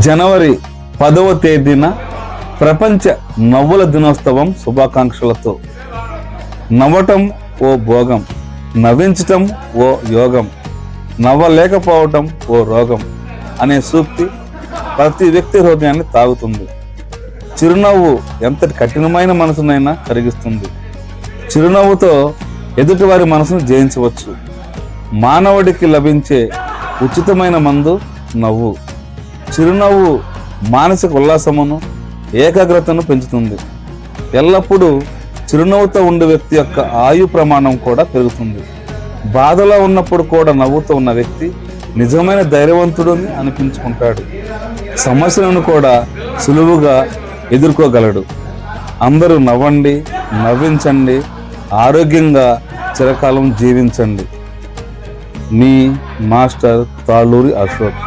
జనవరి 10వ తేదీన ప్రపంచ నవ్వుల దినోత్సవం శుభాకాంక్షలతో. నవ్వటం ఓ భోగం, నవ్వించటం ఓ యోగం, నవ్వలేకపోవటం ఓ రోగం అనే సూక్తి ప్రతి వ్యక్తి హృదయాన్ని తాగుతుంది. చిరునవ్వు ఎంతటి కఠినమైన మనసునైనా కరిగిస్తుంది. చిరునవ్వుతో ఎదుటివారి మనసును జయించవచ్చు. మానవుడికి లభించే ఉచితమైన మందు నవ్వు. చిరునవ్వు మానసిక ఉల్లాసమును, ఏకాగ్రతను పెంచుతుంది. ఎల్లప్పుడూ చిరునవ్వుతో ఉండే వ్యక్తి యొక్క ఆయు ప్రమాణం కూడా పెరుగుతుంది. బాధలో ఉన్నప్పుడు కూడా నవ్వుతూ ఉన్న వ్యక్తి నిజమైన ధైర్యవంతుడని అనిపించుకుంటాడు. సమస్యలను కూడా సులువుగా ఎదుర్కోగలడు. అందరూ నవ్వండి, నవ్వించండి, ఆరోగ్యంగా చిరకాలం జీవించండి. మీ మాస్టర్ తాళూరి అశోక్.